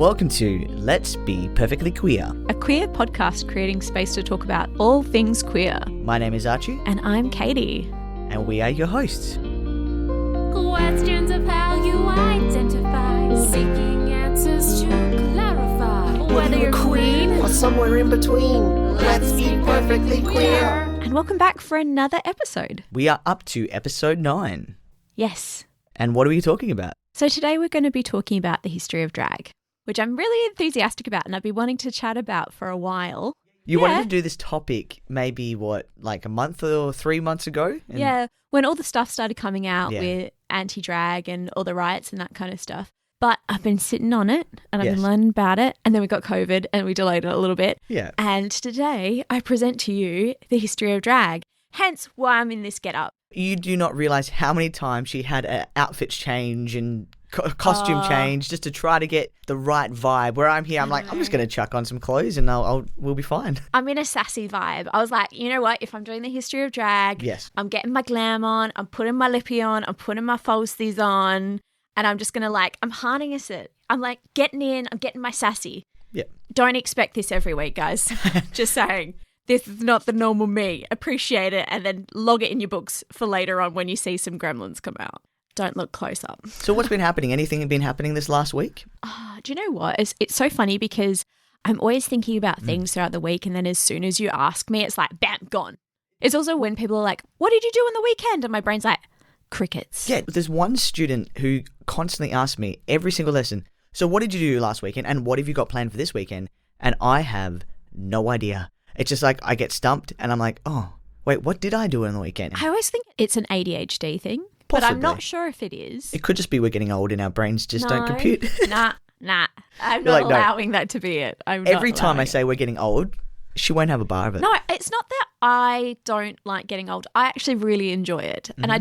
Welcome to Let's Be Perfectly Queer, a queer podcast creating space to talk about all things queer. My name is Archie. And I'm Katie. And we are your hosts. Questions of how you identify, seeking answers to clarify. Whether you're queen or somewhere in between, let's be perfectly queer. And welcome back for another episode. We are up to episode 9. Yes. And what are we talking about? So today we're going to be talking about the history of drag, which I'm really enthusiastic about and I've been wanting to chat about for a while. You wanted to do this topic maybe, like a month or 3 months ago? Yeah, when all the stuff started coming out with anti-drag and all the riots and that kind of stuff. But I've been sitting on it and I've been learning about it, and then we got COVID and we delayed it a little bit. Yeah. And today I present to you the history of drag, hence why I'm in this getup. You do not realise how many times she had an outfit change and costume change just to try to get the right vibe. Where I'm here, I'm like, I'm just going to chuck on some clothes and we'll be fine. I'm in a sassy vibe. I was like, you know what? If I'm doing the history of drag, I'm getting my glam on, I'm putting my lippy on, I'm putting my falsies on, and I'm just going to I'm harnessing it. I'm like getting in, I'm getting my sassy. Yeah. Don't expect this every week, guys. Just saying. This is not the normal me. Appreciate it and then log it in your books for later on when you see some gremlins come out. Don't look close up. So what's been happening? Anything been happening this last week? Do you know what? It's so funny because I'm always thinking about things throughout the week, and then as soon as you ask me, it's like, bam, gone. It's also when people are like, what did you do on the weekend? And my brain's like, crickets. Yeah, there's one student who constantly asks me every single lesson, so what did you do last weekend and what have you got planned for this weekend? And I have no idea. It's just like I get stumped and I'm like, oh, wait, what did I do on the weekend? I always think it's an ADHD thing, but I'm not sure if it is. It could just be we're getting old and our brains just don't compute. Nah. I'm not allowing that to be it. Every time I say we're getting old, she won't have a bar of it. No, it's not that I don't like getting old. I actually really enjoy it. And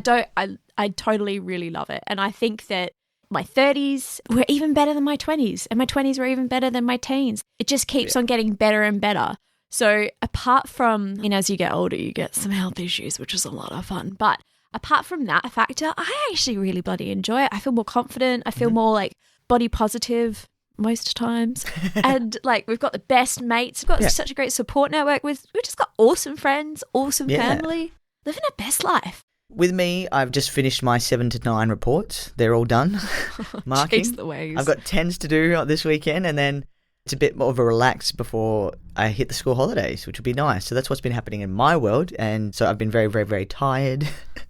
I totally really love it. And I think that my 30s were even better than my 20s, and my 20s were even better than my teens. It just keeps on getting better and better. So apart from, as you get older, you get some health issues, which is a lot of fun. But apart from that factor, I actually really bloody enjoy it. I feel more confident. I feel more body positive most times. And we've got the best mates. We've got such a great support network. We've just got awesome friends, awesome family. Living our best life. With me, I've just finished my 7 to 9 reports. They're all done. Marking. Jeez Louise. I've got 10s to do this weekend, and then it's a bit more of a relax before I hit the school holidays, which would be nice. So that's what's been happening in my world. And so I've been very, very, very tired.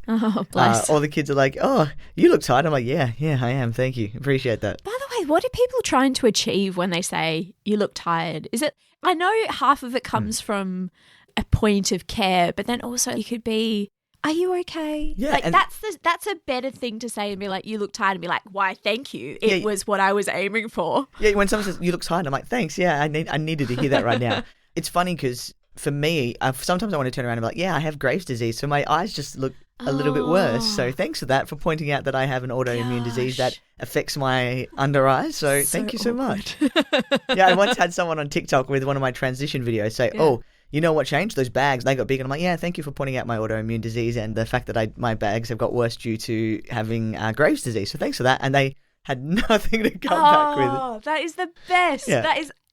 Oh, bless. All the kids are like, oh, you look tired. I'm like, yeah, I am. Thank you. Appreciate that. By the way, what are people trying to achieve when they say you look tired? Is it, I know half of it comes from a point of care, but then also you could be, are you okay? Yeah, that's a better thing to say and be like, you look tired, and be like, why, thank you. It was what I was aiming for. Yeah, when someone says, you look tired, I'm like, thanks. Yeah, I needed to hear that right now. It's funny because for me, sometimes I want to turn around and be like, yeah, I have Graves' disease, so my eyes just look a little bit worse. So thanks for that, for pointing out that I have an autoimmune disease that affects my under eyes. So thank you so much. Yeah, I once had someone on TikTok with one of my transition videos say, oh, you know what changed? Those bags, they got big. And I'm like, yeah, thank you for pointing out my autoimmune disease and the fact that my bags have got worse due to having Graves' disease. So thanks for that. And they had nothing to come back with. Oh, that is the best. Yeah.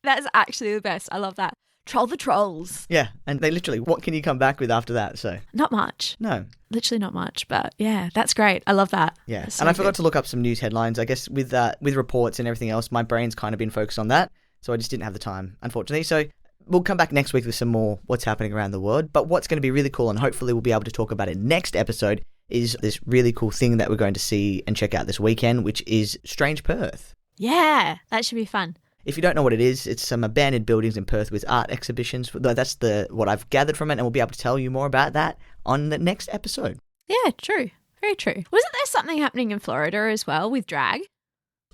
That is actually the best. I love that. Troll the trolls. Yeah. And they literally, what can you come back with after that? So not much. No. Literally not much. But yeah, that's great. I love that. Yeah. So and I forgot to look up some news headlines. I guess with reports and everything else, my brain's kind of been focused on that. So I just didn't have the time, unfortunately. So we'll come back next week with some more what's happening around the world. But what's going to be really cool, and hopefully we'll be able to talk about it next episode, is this really cool thing that we're going to see and check out this weekend, which is Strange Perth. Yeah, that should be fun. If you don't know what it is, it's some abandoned buildings in Perth with art exhibitions. That's what I've gathered from it, and we'll be able to tell you more about that on the next episode. Yeah, true. Very true. Wasn't there something happening in Florida as well with drag?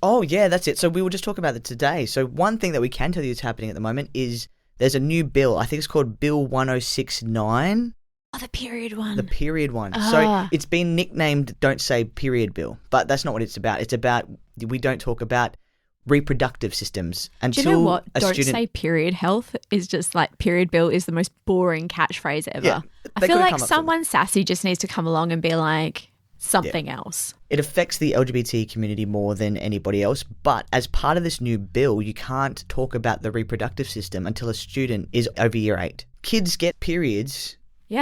Oh, yeah, that's it. So we were just talking about it today. So one thing that we can tell you is happening at the moment is there's a new bill. I think it's called Bill 1069. Oh, the period one. The period one. So it's been nicknamed Don't Say Period Bill, but that's not what it's about. It's about, we don't talk about reproductive systems until do you know what? Don't say period health is just like period bill is the most boring catchphrase ever. Yeah, I feel like someone sassy just needs to come along and be like, something else. It affects the LGBT community more than anybody else, but as part of this new bill, you can't talk about the reproductive system until a student is over year 8. Kids get periods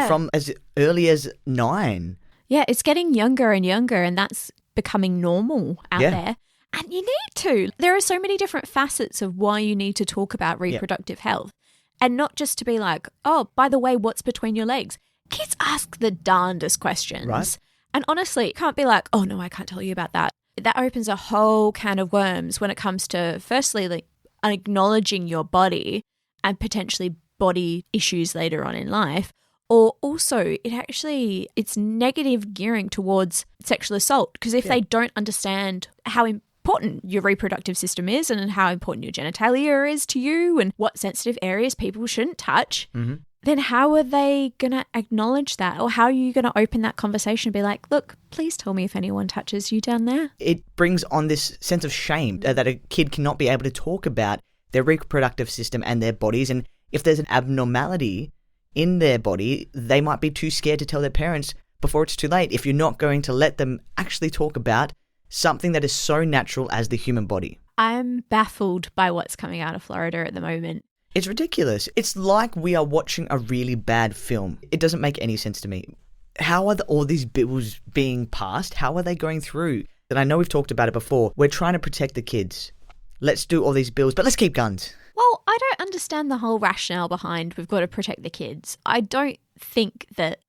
from as early as 9. Yeah, it's getting younger and younger, and that's becoming normal out there. And you need to. There are so many different facets of why you need to talk about reproductive health. And not just to be like, oh, by the way, what's between your legs? Kids ask the darndest questions. Right. And honestly, it can't be like, oh, no, I can't tell you about that. That opens a whole can of worms when it comes to, firstly, like acknowledging your body and potentially body issues later on in life. Or also, it's negative gearing towards sexual assault. Because if they don't understand how important your reproductive system is and how important your genitalia is to you and what sensitive areas people shouldn't touch, then how are they going to acknowledge that? Or how are you going to open that conversation and be like, look, please tell me if anyone touches you down there? It brings on this sense of shame that a kid cannot be able to talk about their reproductive system and their bodies. And if there's an abnormality in their body, they might be too scared to tell their parents before it's too late if you're not going to let them actually talk about something that is so natural as the human body. I'm baffled by what's coming out of Florida at the moment. It's ridiculous. It's like we are watching a really bad film. It doesn't make any sense to me. How are all these bills being passed? How are they going through? And I know we've talked about it before. We're trying to protect the kids. Let's do all these bills, but let's keep guns. Well, I don't understand the whole rationale behind we've got to protect the kids. I don't think that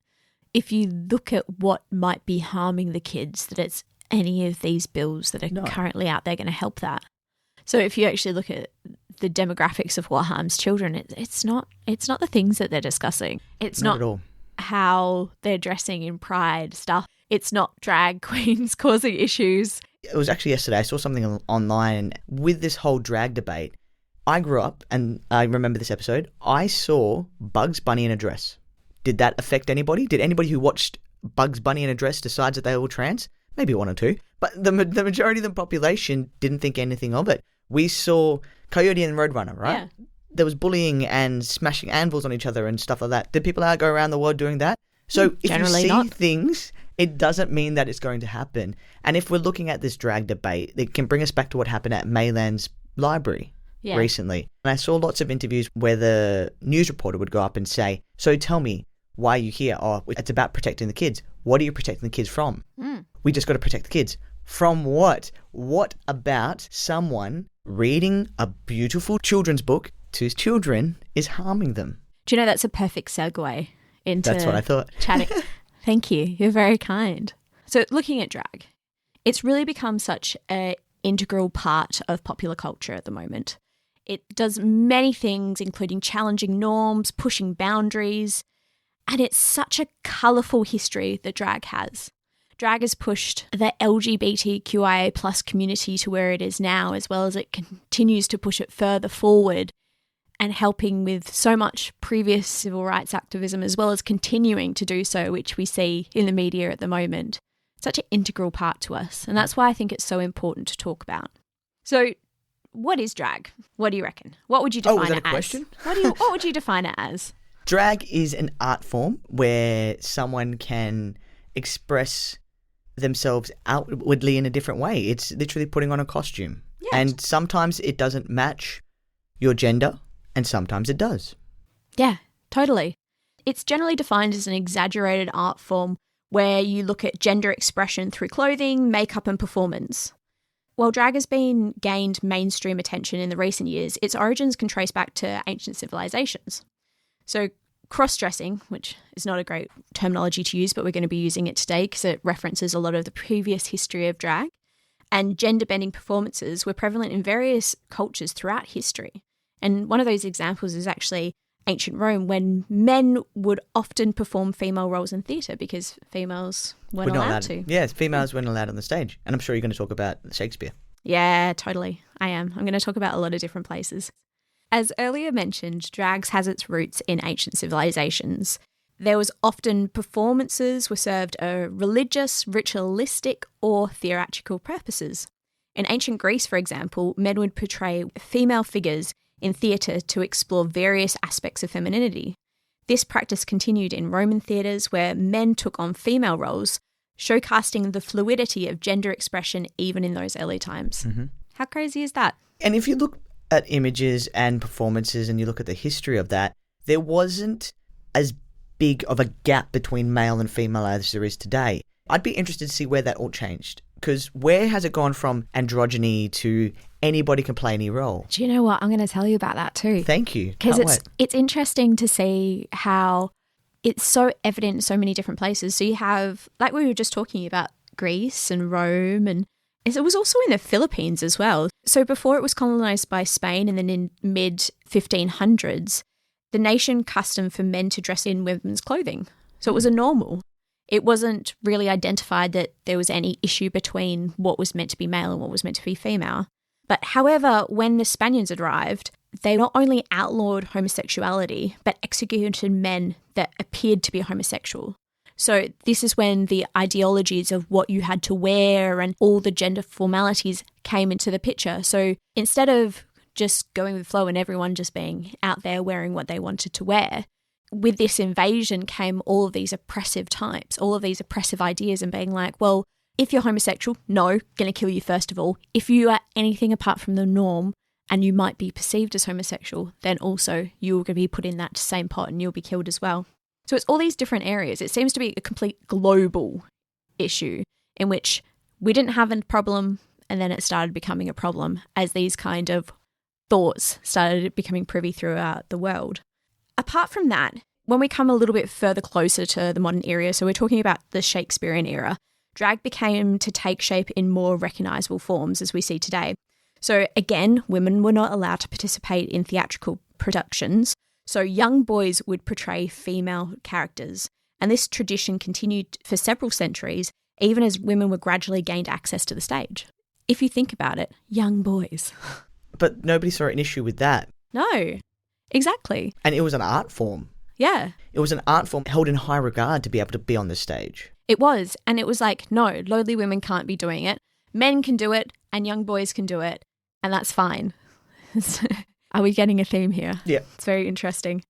if you look at what might be harming the kids, that it's any of these bills that are currently out there going to help that. So if you actually look at the demographics of what harms children, it's not the things that they're discussing. It's not at all how they're dressing in pride stuff. It's not drag queens causing issues. It was actually yesterday. I saw something online with this whole drag debate. I grew up, and I remember this episode, I saw Bugs Bunny in a dress. Did that affect anybody? Did anybody who watched Bugs Bunny in a dress decide that they were trans? Maybe one or two. But the majority of the population didn't think anything of it. We saw Coyote and Roadrunner, right? Yeah. There was bullying and smashing anvils on each other and stuff like that. Did people go around the world doing that? So if you see things, it doesn't mean that it's going to happen. And if we're looking at this drag debate, it can bring us back to what happened at Maylands Library recently. And I saw lots of interviews where the news reporter would go up and say, so tell me, why are you here? Oh, it's about protecting the kids. What are you protecting the kids from? We just got to protect the kids. From what? What about someone reading a beautiful children's book to children is harming them? Do you know that's a perfect segue into That's what I thought. Chatting. Thank you. You're very kind. So looking at drag, it's really become such an integral part of popular culture at the moment. It does many things, including challenging norms, pushing boundaries, and it's such a colourful history that drag has. Drag has pushed the LGBTQIA plus community to where it is now, as well as it continues to push it further forward and helping with so much previous civil rights activism, as well as continuing to do so, which we see in the media at the moment. Such an integral part to us, and that's why I think it's so important to talk about. So what is drag? What do you reckon? What would you define was that it a as? Question? What would you define it as? Drag is an art form where someone can express themselves outwardly in a different way. It's literally putting on a costume. Yeah. And sometimes it doesn't match your gender, and sometimes it does. Yeah, totally. It's generally defined as an exaggerated art form where you look at gender expression through clothing, makeup, and performance. While drag has gained mainstream attention in the recent years, its origins can trace back to ancient civilizations. So cross-dressing, which is not a great terminology to use, but we're going to be using it today because it references a lot of the previous history of drag, and gender-bending performances were prevalent in various cultures throughout history. And one of those examples is actually ancient Rome, when men would often perform female roles in theatre because females weren't allowed to. Yes, females weren't allowed on the stage. And I'm sure you're going to talk about Shakespeare. Yeah, totally. I am. I'm going to talk about a lot of different places. As earlier mentioned, drag has its roots in ancient civilizations. There was often performances were served religious, ritualistic, or theatrical purposes. In ancient Greece, for example, men would portray female figures in theatre to explore various aspects of femininity. This practice continued in Roman theatres where men took on female roles showcasing the fluidity of gender expression even in those early times. Mm-hmm. How crazy is that? And if you look at images and performances and you look at the history of that, there wasn't as big of a gap between male and female as there is today. I'd be interested to see where that all changed, because where has it gone from androgyny to anybody can play any role? Do you know what? I'm going to tell you about that too. Thank you. Because Can't wait. it's interesting to see how it's so evident in so many different places. So you have, like we were just talking about, Greece and Rome, and it was also in the Philippines as well. So before it was colonized by Spain and then in mid-1500s, the nation custom for men to dress in women's clothing. So it was a normal. It wasn't really identified that there was any issue between what was meant to be male and what was meant to be female. But however, when the Spaniards arrived, they not only outlawed homosexuality, but executed men that appeared to be homosexual. So this is when the ideologies of what you had to wear and all the gender formalities came into the picture. So instead of just going with the flow and everyone just being out there wearing what they wanted to wear, with this invasion came all of these oppressive types, all of these oppressive ideas, and being like, well, if you're homosexual, no, going to kill you first of all. If you are anything apart from the norm and you might be perceived as homosexual, then also you're going to be put in that same pot and you'll be killed as well. So it's all these different areas. It seems to be a complete global issue in which we didn't have a problem and then it started becoming a problem as these kind of thoughts started becoming privy throughout the world. Apart from that, when we come a little bit further closer to the modern era, so we're talking about the Shakespearean era, drag became to take shape in more recognisable forms as we see today. So again, women were not allowed to participate in theatrical productions, so young boys would portray female characters. And this tradition continued for several centuries, even as women were gradually gained access to the stage. If you think about it, young boys. But nobody saw an issue with that. No, exactly. And it was an art form. Yeah. It was an art form held in high regard to be able to be on the stage. It was. And it was like, no, lowly women can't be doing it. Men can do it and young boys can do it. And that's fine. Are we getting a theme here? Yeah. It's very interesting.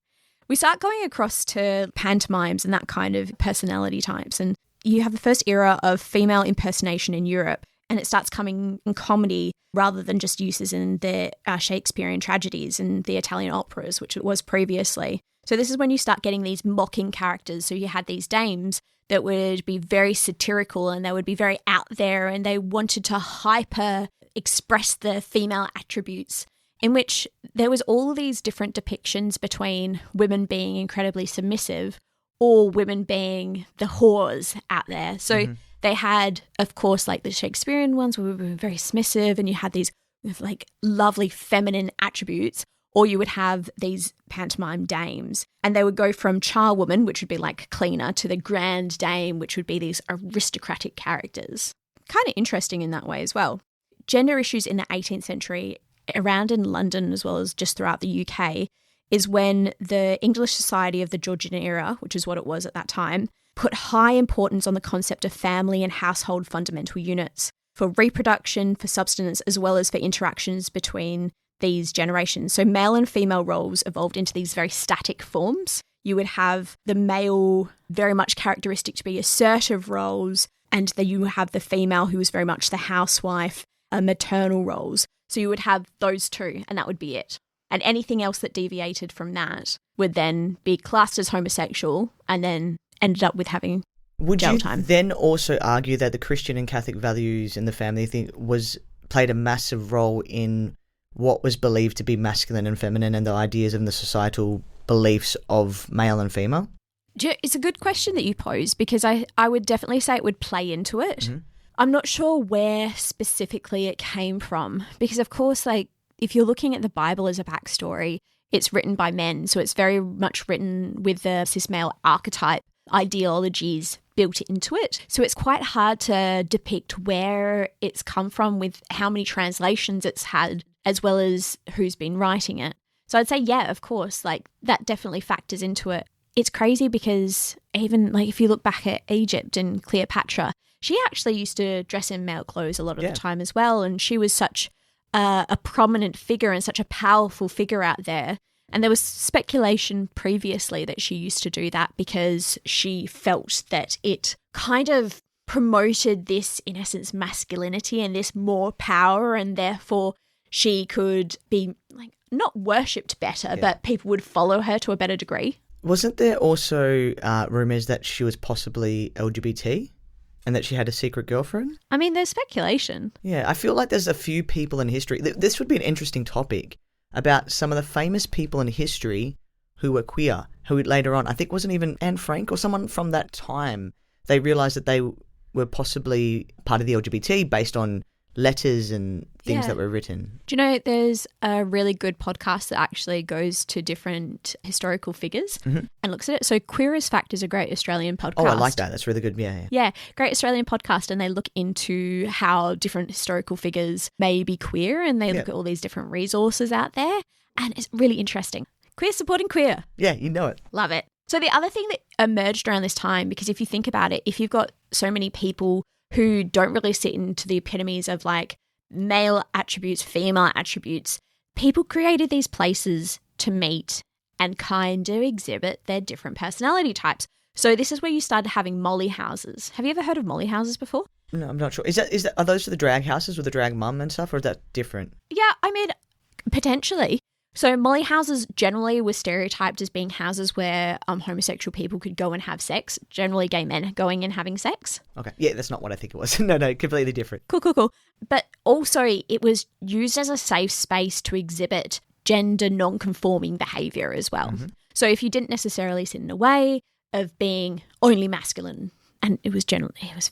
We start going across to pantomimes and that kind of personality types. And you have the first era of female impersonation in Europe. And it starts coming in comedy rather than just uses in the Shakespearean tragedies and the Italian operas, which it was previously. So this is when you start getting these mocking characters. So you had these dames that would be very satirical and they would be very out there and they wanted to hyper express the female attributes, in which there was all these different depictions between women being incredibly submissive or women being the whores out there. So they had, of course, like the Shakespearean ones where we were very submissive and you had these like lovely feminine attributes, or you would have these pantomime dames and they would go from charwoman, which would be like cleaner, to the grand dame, which would be these aristocratic characters. Kind of interesting in that way as well. Gender issues in the 18th century, around in London as well as just throughout the UK, is when the English Society of the Georgian era, which is what it was at that time, put high importance on the concept of family and household fundamental units for reproduction, for subsistence, as well as for interactions between these generations. So male and female roles evolved into these very static forms. You would have the male very much characteristic to be assertive roles, and then you have the female who was very much the housewife, maternal roles. So you would have those two, and that would be it. And anything else that deviated from that would then be classed as homosexual and then ended up with having jail time. Would you then also argue that the Christian and Catholic values and the family thing played a massive role in what was believed to be masculine and feminine and the ideas and the societal beliefs of male and female? It's a good question that you pose, because I would definitely say it would play into it. Mm-hmm. I'm not sure where specifically it came from, because of course, like, if you're looking at the Bible as a backstory, it's written by men. So it's very much written with the cis male archetype ideologies built into it. So it's quite hard to depict where it's come from with how many translations it's had, as well as who's been writing it. So I'd say, yeah, of course, like that definitely factors into it. It's crazy because even like if you look back at Egypt and Cleopatra, she actually used to dress in male clothes a lot of the time as well. And she was such a prominent figure and such a powerful figure out there. And there was speculation previously that she used to do that because she felt that it kind of promoted this, in essence, masculinity and this more power, and therefore she could be like not worshipped better, but people would follow her to a better degree. Wasn't there also rumours that she was possibly LGBT and that she had a secret girlfriend? I mean, there's speculation. Yeah, I feel like there's a few people in history. This would be an interesting topic about some of the famous people in history who were queer, who later on, I think wasn't even Anne Frank or someone from that time, they realised that they were possibly part of the LGBT based on letters and things that were written. Do you know there's a really good podcast that actually goes to different historical figures and looks at it? So Queer as Fact is a great Australian podcast. Oh, I like that. That's really good. Yeah. Yeah, great Australian podcast, and they look into how different historical figures may be queer, and they look at all these different resources out there, and it's really interesting. Queer supporting queer. Yeah, you know it. Love it. So the other thing that emerged around this time, because if you think about it, if you've got so many people who don't really sit into the epitomes of like male attributes, female attributes, people created these places to meet and kind of exhibit their different personality types. So this is where you started having molly houses. Have you ever heard of molly houses before? No, I'm not sure. Are those for the drag houses with the drag mum and stuff, or is that different? Yeah, I mean, potentially. So molly houses generally were stereotyped as being houses where homosexual people could go and have sex, generally gay men going and having sex. Okay. Yeah, that's not what I think it was. No, completely different. Cool. But also it was used as a safe space to exhibit gender non-conforming behaviour as well. Mm-hmm. So if you didn't necessarily sit in a way of being only masculine, and it was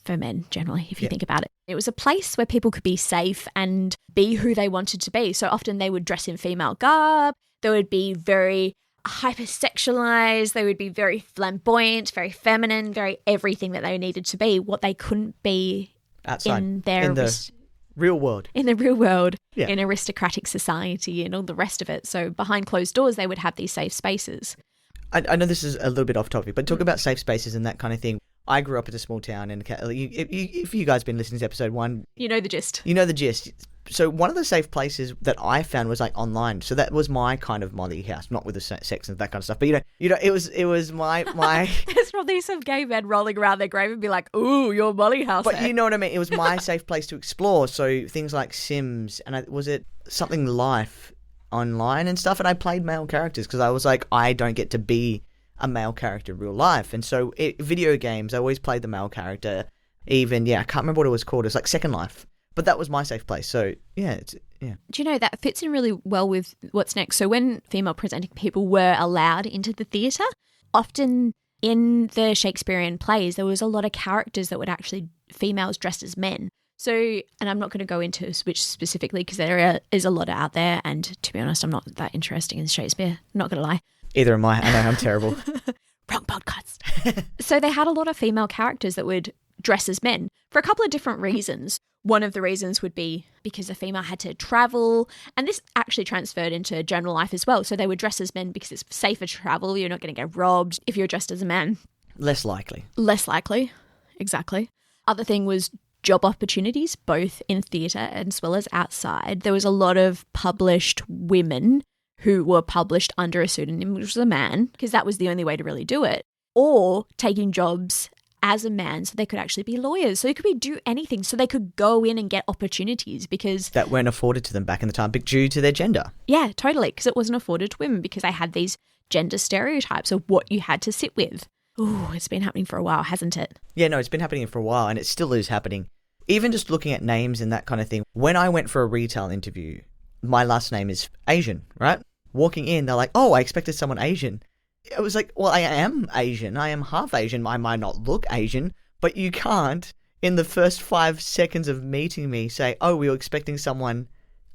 for men generally, if you think about it. It was a place where people could be safe and be who they wanted to be. So often they would dress in female garb. They would be very hypersexualized. They would be very flamboyant, very feminine, very everything that they needed to be. What they couldn't be outside in the real world. In the real world, in aristocratic society and all the rest of it. So behind closed doors, they would have these safe spaces. I know this is a little bit off topic, but talk about safe spaces and that kind of thing. I grew up in a small town, and if you guys have been listening to episode 1... You know the gist. So one of the safe places that I found was like online. So that was my kind of molly house, not with the sex and that kind of stuff. But it was my. There's probably some gay men rolling around their grave and be like, "Ooh, your molly house." But you know what I mean. It was my safe place to explore. So things like Sims and was it something Life online and stuff. And I played male characters because I was like, I don't get to be a male character in real life. And so video games, I always played the male character. Even I can't remember what it was called. It's like Second Life. But that was my safe place. So, yeah. Do you know, that fits in really well with what's next. So when female presenting people were allowed into the theatre, often in the Shakespearean plays, there was a lot of characters that would actually, females dressed as men. So, and I'm not going to go into which specifically because there is a lot out there. And to be honest, I'm not that interested in Shakespeare. I'm not going to lie. Either am I. I know I'm terrible. Wrong podcast. So they had a lot of female characters that would dress as men for a couple of different reasons. One of the reasons would be because a female had to travel, and this actually transferred into general life as well. So they would dress as men because it's safer travel. You're not going to get robbed if you're dressed as a man. Less likely. Exactly. Other thing was job opportunities, both in theatre as well as outside. There was a lot of published women who were published under a pseudonym, which was a man, because that was the only way to really do it, or taking jobs as a man so they could actually be lawyers. So they could do anything. So they could go in and get opportunities because... that weren't afforded to them back in the time due to their gender. Yeah, totally. Because it wasn't afforded to women because they had these gender stereotypes of what you had to sit with. Ooh, it's been happening for a while, hasn't it? Yeah, no, it's been happening for a while and it still is happening. Even just looking at names and that kind of thing. When I went for a retail interview, my last name is Asian, right? Walking in, they're like, oh, I expected someone Asian. I was like, well, I am Asian. I am half Asian. I might not look Asian, but you can't, in the first 5 seconds of meeting me, say, oh, we were expecting someone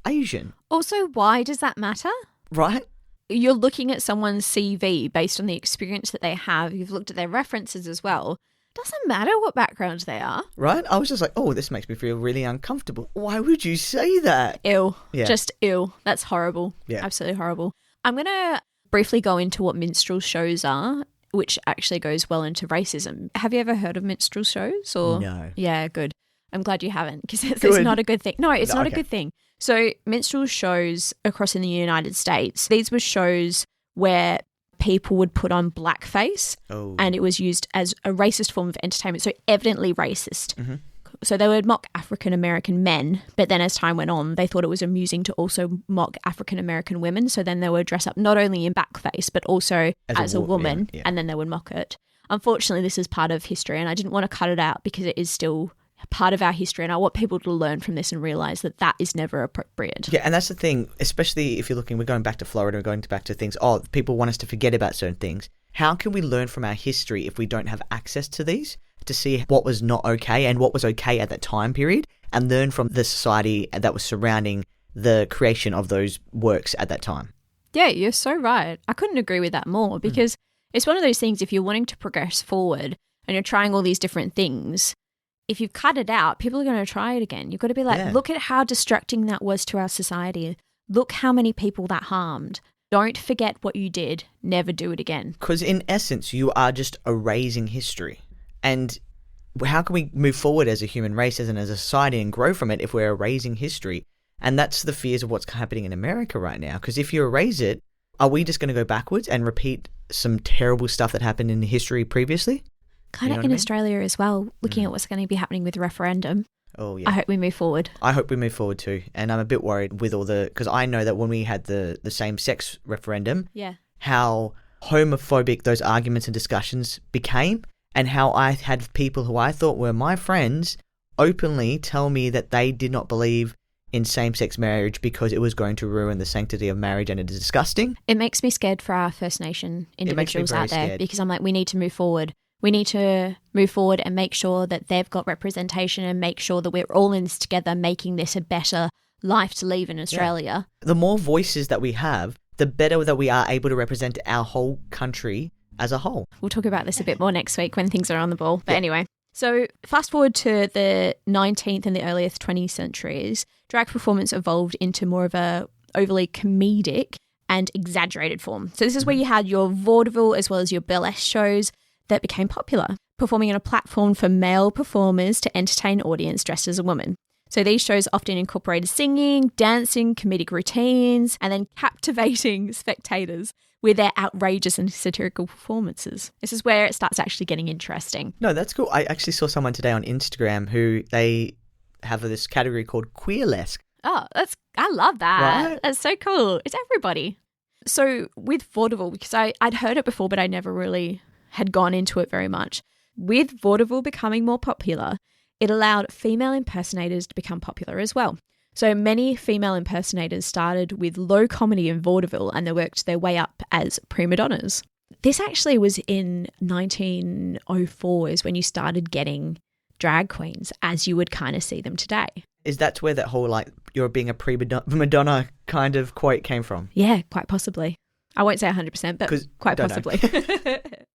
Asian. Also, why does that matter? Right? You're looking at someone's CV based on the experience that they have. You've looked at their references as well. Doesn't matter what background they are. Right? I was just like, oh, this makes me feel really uncomfortable. Why would you say that? Ew. Yeah. Just ew. That's horrible. Yeah. Absolutely horrible. I'm going to briefly go into what minstrel shows are, which actually goes well into racism. Have you ever heard of minstrel shows? Or? No. Yeah, good. I'm glad you haven't because it's not a good thing. No, it's not a good thing. So minstrel shows across in the United States, these were shows where people would put on blackface and it was used as a racist form of entertainment, so evidently racist. So they would mock African-American men, but then as time went on, they thought it was amusing to also mock African-American women. So then they would dress up not only in blackface, but also as a woman, and then they would mock it. Unfortunately, this is part of history, and I didn't want to cut it out because it is still part of our history, and I want people to learn from this and realise that that is never appropriate. Yeah, and that's the thing, especially if you're looking, we're going back to Florida, we're going back to things, people want us to forget about certain things. How can we learn from our history if we don't have access to these, to see what was not okay and what was okay at that time period, and learn from the society that was surrounding the creation of those works at that time? Yeah, you're so right. I couldn't agree with that more, because it's one of those things, if you're wanting to progress forward and you're trying all these different things, if you've cut it out, people are going to try it again. You've got to be like, look at how distracting that was to our society. Look how many people that harmed. Don't forget what you did. Never do it again. Because in essence, you are just erasing history. And how can we move forward as a human race, as a society, and grow from it if we're erasing history? And that's the fears of what's happening in America right now. Because if you erase it, are we just going to go backwards and repeat some terrible stuff that happened in history previously? Kind of in Australia as well, looking at what's going to be happening with the referendum. Oh, yeah. I hope we move forward. I hope we move forward too. And I'm a bit worried with because I know that when we had the same-sex referendum, how homophobic those arguments and discussions became, and how I had people who I thought were my friends openly tell me that they did not believe in same-sex marriage because it was going to ruin the sanctity of marriage and it is disgusting. It makes me scared for our First Nation individuals out there, because I'm like, we need to move forward. We need to move forward and make sure that they've got representation and make sure that we're all in this together, making this a better life to live in Australia. The more voices that we have, the better that we are able to represent our whole country as a whole. We'll talk about this a bit more next week when things are on the ball. But anyway, so fast forward to the 19th and the earliest 20th centuries, drag performance evolved into more of a overly comedic and exaggerated form. So this is where you had your vaudeville as well as your burlesque shows that became popular, performing on a platform for male performers to entertain audience dressed as a woman. So these shows often incorporated singing, dancing, comedic routines, and then captivating spectators with their outrageous and satirical performances. This is where it starts actually getting interesting. No, that's cool. I actually saw someone today on Instagram who they have this category called queerlesque. Oh, I love that. Right? That's so cool. It's everybody. So with vaudeville, because I'd heard it before, but I never really had gone into it very much. With vaudeville becoming more popular, it allowed female impersonators to become popular as well. So many female impersonators started with low comedy in vaudeville and they worked their way up as prima donnas. This actually was in 1904 is when you started getting drag queens as you would kind of see them today. Is that where that whole you're being a prima donna kind of quote came from? Yeah, quite possibly. I won't say 100%, but quite possibly.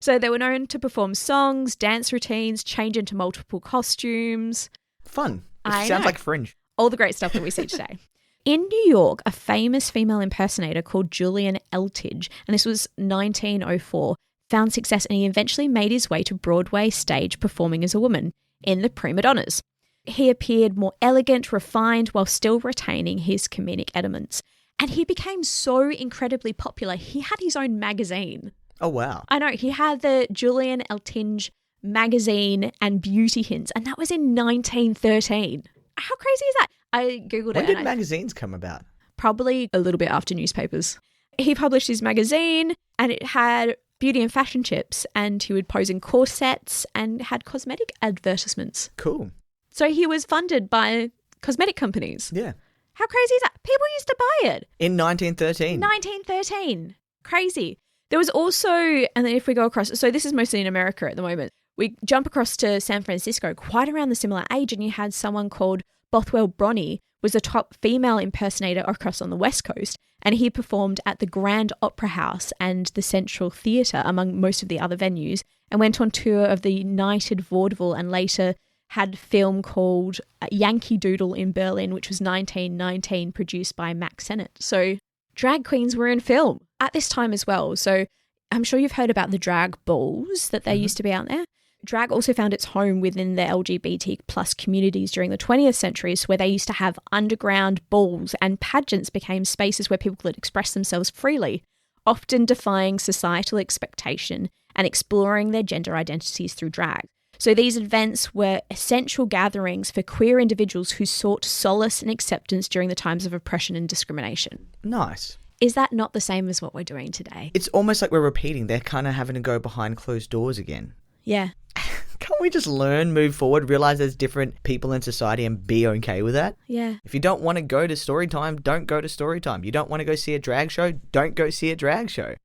So they were known to perform songs, dance routines, change into multiple costumes. Fun. It sounds like Fringe. All the great stuff that we see today. In New York, a famous female impersonator called Julian Eltidge, and this was 1904, found success and he eventually made his way to Broadway stage performing as a woman in The Prima Donnas. He appeared more elegant, refined, while still retaining his comedic elements. And he became so incredibly popular, he had his own magazine. Oh, wow. I know, he had the Julian Eltidge magazine and beauty hints, and that was in 1913. How crazy is that? I Googled it. When did magazines come about? Probably a little bit after newspapers. He published his magazine and it had beauty and fashion tips, and he would pose in corsets and had cosmetic advertisements. Cool. So he was funded by cosmetic companies. Yeah. How crazy is that? People used to buy it. In 1913. 1913. Crazy. There was also, and then if we go across, so this is mostly in America at the moment. We jump across to San Francisco, quite around the similar age, and you had someone called Bothwell Bronte, was the top female impersonator across on the West Coast, and he performed at the Grand Opera House and the Central Theatre, among most of the other venues, and went on tour of the United Vaudeville and later had a film called Yankee Doodle in Berlin, which was 1919, produced by Max Sennett. So drag queens were in film at this time as well. So I'm sure you've heard about the drag balls that they used to be out there. Drag also found its home within the LGBT plus communities during the 20th century, where they used to have underground balls, and pageants became spaces where people could express themselves freely. often defying societal expectation and exploring their gender identities through drag. So these events were essential gatherings for queer individuals who sought solace and acceptance during the times of oppression and discrimination. Nice. Is that not the same as what we're doing today? It's almost like we're repeating. They're kind of having to go behind closed doors again. Yeah. Can't we just learn, move forward, realize there's different people in society and be okay with that? Yeah. If you don't want to go to story time, don't go to story time. You don't want to go see a drag show, don't go see a drag show.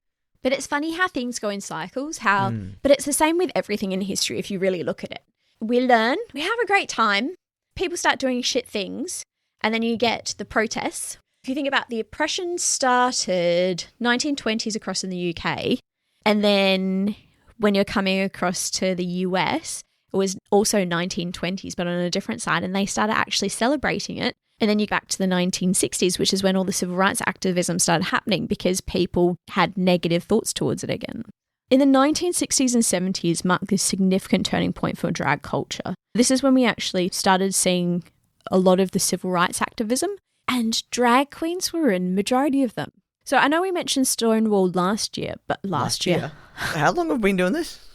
But it's funny how things go in cycles, but it's the same with everything in history if you really look at it. We learn, we have a great time, people start doing shit things, and then you get the protests. If you think about the oppression started 1920s across in the UK, and then when you're coming across to the US, it was also 1920s, but on a different side, and they started actually celebrating it. And then you go back to the 1960s, which is when all the civil rights activism started happening because people had negative thoughts towards it again. In the 1960s and 70s marked this significant turning point for drag culture. This is when we actually started seeing a lot of the civil rights activism, and drag queens were in majority of them. So I know we mentioned Stonewall last year, but last year. How long have we been doing this?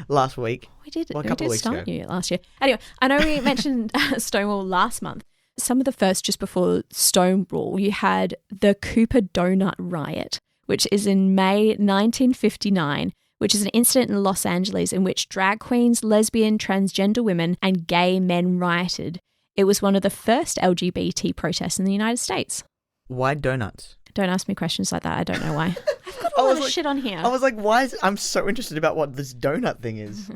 Last week. We did Well, a couple of weeks start ago. last year. Anyway, I know we mentioned Stonewall last month. Some of the first just before Stonewall, you had the Cooper Donut Riot, which is in May 1959, which is an incident in Los Angeles in which drag queens, lesbian, transgender women, and gay men rioted. It was one of the first LGBT protests in the United States. Why donuts? Don't ask me questions like that. I don't know why. I've got a lot of shit on here. I was like, I'm so interested about what this donut thing is.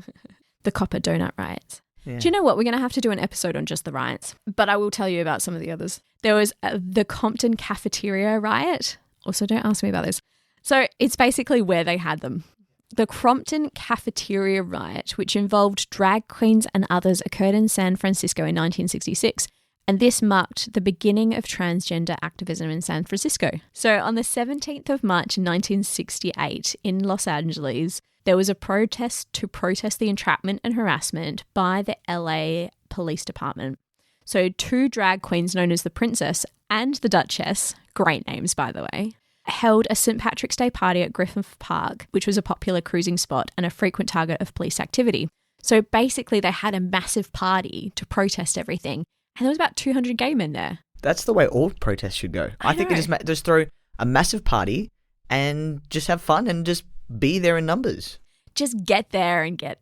The Copper Donut Riots. Yeah. Do you know what? We're going to have to do an episode on just the riots, but I will tell you about some of the others. There was the Compton Cafeteria Riot. Also, don't ask me about this. So it's basically where they had them. The Compton Cafeteria Riot, which involved drag queens and others, occurred in San Francisco in 1966. And this marked the beginning of transgender activism in San Francisco. So on the 17th of March 1968 in Los Angeles, there was a protest to protest the entrapment and harassment by the LA Police Department. So 2 drag queens known as the Princess and the Duchess, great names by the way, held a St. Patrick's Day party at Griffin Park, which was a popular cruising spot and a frequent target of police activity. So basically they had a massive party to protest everything. And there was about 200 gay men there. That's the way all protests should go. I think you just throw a massive party and just have fun and just be there in numbers. Just get there and get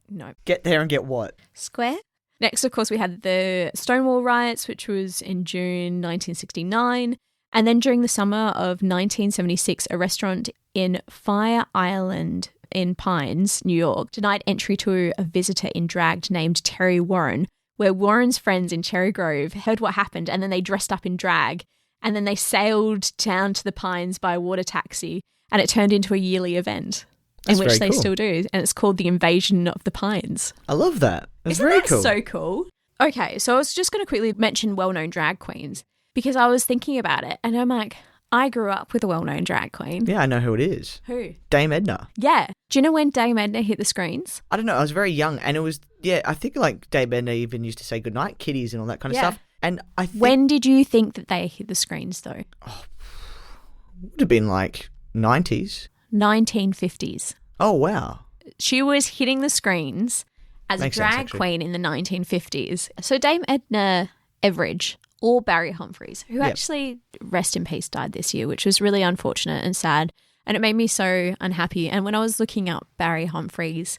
what? Square. Next, of course, we had the Stonewall riots, which was in June 1969. And then during the summer of 1976, a restaurant in Fire Island in Pines, New York, denied entry to a visitor in drag named Terry Warren, where Warren's friends in Cherry Grove heard what happened and then they dressed up in drag and then they sailed down to the Pines by water taxi and it turned into a yearly event. That's in which very they cool. still do, and it's called the Invasion of the Pines. I love that. It's Isn't very that cool. so cool? Okay, so I was just going to quickly mention well-known drag queens because I was thinking about it, and I'm like, I grew up with a well-known drag queen. Yeah, I know who it is. Who? Dame Edna. Yeah. Do you know when Dame Edna hit the screens? I don't know. I was very young, and it was I think like Dame Edna even used to say goodnight, kitties, and all that kind of Yeah. stuff. And I think When did you think that they hit the screens, though? would have been like 90s. 1950s. Oh wow. She was hitting the screens as Makes a sense, drag actually. queen in the 1950s. So Dame Edna Everidge or Barry Humphries, who Yep. actually, rest in peace, died this year, which was really unfortunate and sad. And it made me so unhappy. And when I was looking up Barry Humphries,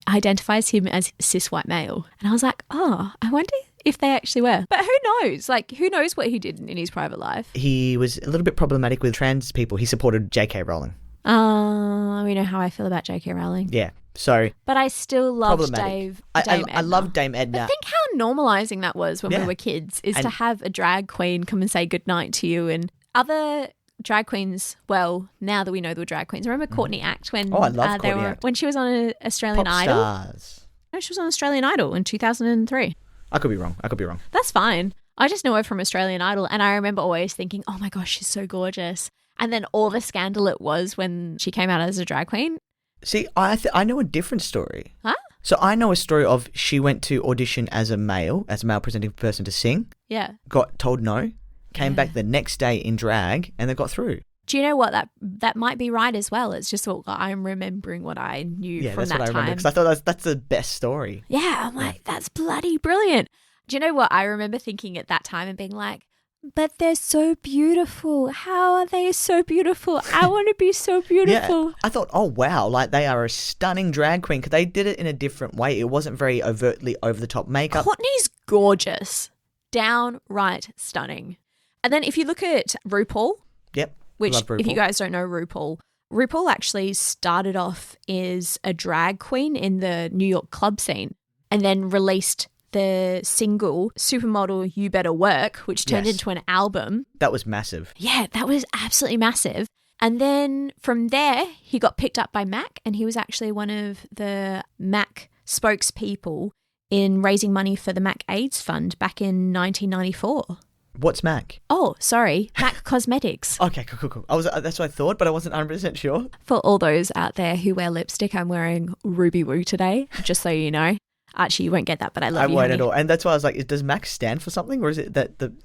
identifies him as cis white male. And I was like, oh, I wonder if they actually were. But who knows? Like, who knows what he did in his private life? He was a little bit problematic with trans people. He supported J.K. Rowling. We know how I feel about J.K. Rowling. Yeah. So But I still loved problematic. Dame I love Dame Edna. But think how normalising that was when Yeah. we were kids, is And- to have a drag queen come and say goodnight to you. And other drag queens, well, now that we know they were drag queens, remember Courtney Act when Oh, I love Courtney Act. when she was on Australian Pop Idol? stars. No, she was on Australian Idol in 2003. I could be wrong. That's fine. I just know her from Australian Idol, and I remember always thinking, oh my gosh, she's so gorgeous. And then all the scandal it was when she came out as a drag queen. See, I know a different story. Huh? So I know a story of she went to audition as a male presenting person to sing, Yeah. got told no, came back the next day in drag, and they got through. Do you know what? That might be right as well. It's just what I'm remembering what I knew from that's that what I remember time. because I thought that's the best story. Yeah, I'm like, that's bloody brilliant. Do you know what I remember thinking at that time and being like, but they're so beautiful. How are they so beautiful? I want to be so beautiful. Yeah, I thought, oh wow, like they are a stunning drag queen because they did it in a different way. It wasn't very overtly over the top makeup. Courtney's gorgeous, downright stunning. And then if you look at RuPaul, Yep. which Love RuPaul. if you guys don't know RuPaul actually started off as a drag queen in the New York club scene and then released the single Supermodel You Better Work, which turned Yes. into an album. That was massive. Yeah, that was absolutely massive. And then from there, he got picked up by MAC, and he was actually one of the MAC spokespeople in raising money for the MAC AIDS Fund back in 1994. What's MAC? Oh, sorry, MAC Cosmetics. Okay, cool. That's what I thought, but I wasn't 100% sure. For all those out there who wear lipstick, I'm wearing Ruby Woo today, just so you know. Actually, you won't get that, but I love you. I won't honey. at all. And that's why I was like, does MAC stand for something or is it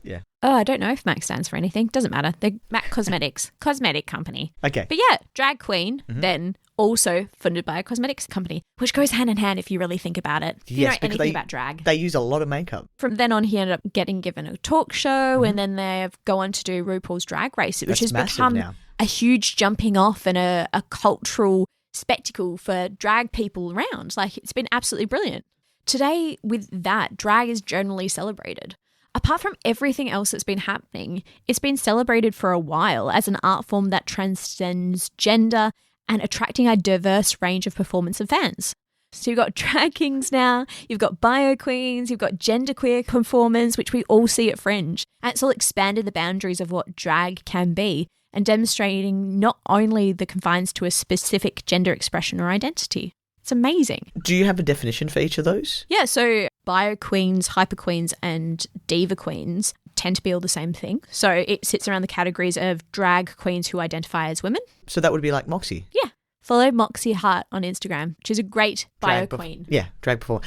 yeah. Oh, I don't know if MAC stands for anything. Doesn't matter. They're MAC Cosmetics, cosmetic company. Okay. But yeah, drag queen, then also funded by a cosmetics company, which goes hand in hand if you really think about it. If you know Yes, because anything about drag. They use a lot of makeup. From then on, he ended up getting given a talk show, and then they go on to do RuPaul's Drag Race, which That's has massive become now. a huge jumping off and a cultural spectacle for drag people around. Like, it's been absolutely brilliant. Today, with that, drag is generally celebrated. Apart from everything else that's been happening, it's been celebrated for a while as an art form that transcends gender and attracting a diverse range of performance and fans. So you've got drag kings now, you've got bio queens, you've got genderqueer performers, which we all see at Fringe. And it's all expanded the boundaries of what drag can be and demonstrating not only the confines to a specific gender expression or identity. It's amazing. Do you have a definition for each of those? Yeah, so bio queens, hyper queens, and diva queens tend to be all the same thing. So it sits around the categories of drag queens who identify as women. So that would be like Moxie. Yeah. Follow Moxie Hart on Instagram. She's a great bio queen. Yeah, drag performer.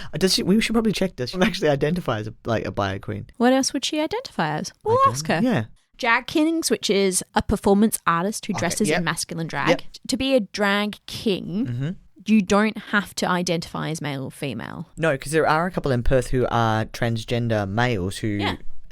We should probably check this. She actually identifies as a bio queen. What else would she identify as? We'll ask her. Yeah. Drag kings, which is a performance artist who dresses yep. in masculine drag. Yep. To be a drag king, you don't have to identify as male or female. No, because there are a couple in Perth who are transgender males who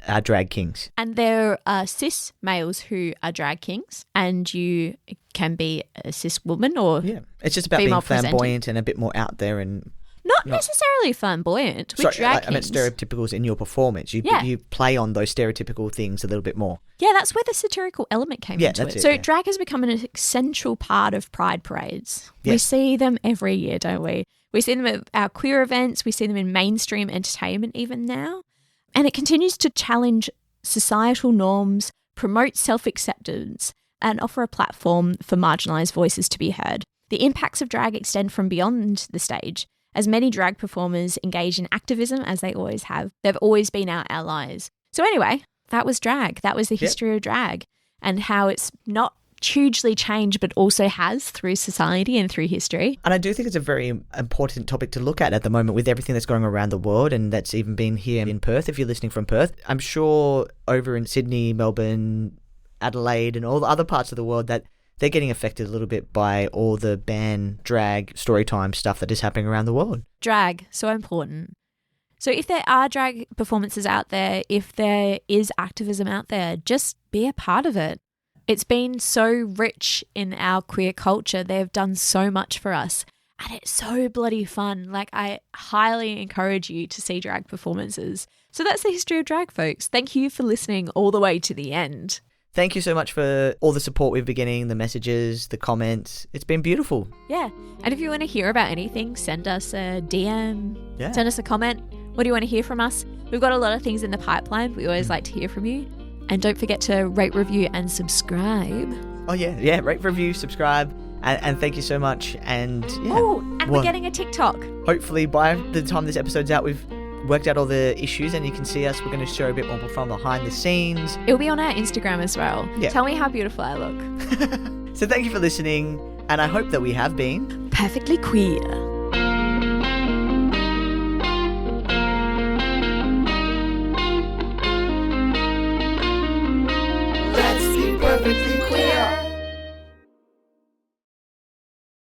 are drag kings. And there are cis males who are drag kings, and you can be a cis woman or It's just about being female flamboyant presenting. and a bit more out there and not necessarily flamboyant. With drag I meant kings. stereotypicals in your performance. You play on those stereotypical things a little bit more. Yeah, that's where the satirical element came into that's it. it, So yeah. drag has become an essential part of pride parades. We Yes. see them every year, don't we? We see them at our queer events. We see them in mainstream entertainment even now. And it continues to challenge societal norms, promote self-acceptance, and offer a platform for marginalised voices to be heard. The impacts of drag extend from beyond the stage, as many drag performers engage in activism, as they always have. They've always been our allies. So anyway, that was drag. That was the history of drag and how it's not hugely changed, but also has through society and through history. And I do think it's a very important topic to look at the moment with everything that's going around the world, and that's even been here in Perth, if you're listening from Perth. I'm sure over in Sydney, Melbourne, Adelaide, and all the other parts of the world that they're getting affected a little bit by all the ban, drag, storytime stuff that is happening around the world. Drag, so important. So if there are drag performances out there, if there is activism out there, just be a part of it. It's been so rich in our queer culture. They've done so much for us. And it's so bloody fun. Like, I highly encourage you to see drag performances. So that's the history of drag, folks. Thank you for listening all the way to the end. Thank you so much for all the support we've been getting, the messages, the comments. It's been beautiful. Yeah. And if you want to hear about anything, send us a DM, Yeah. send us a comment. What do you want to hear from us? We've got a lot of things in the pipeline. We always like to hear from you. And don't forget to rate, review, and subscribe. Oh, yeah. Rate, review, subscribe. And thank you so much. And yeah. Oh, and we're What? getting a TikTok. Hopefully by the time this episode's out, we've worked out all the issues and you can see us. We're going to show a bit more from behind the scenes. It'll be on our Instagram as well. Yeah. Tell me how beautiful I look. So thank you for listening. And I hope that we have been Perfectly queer.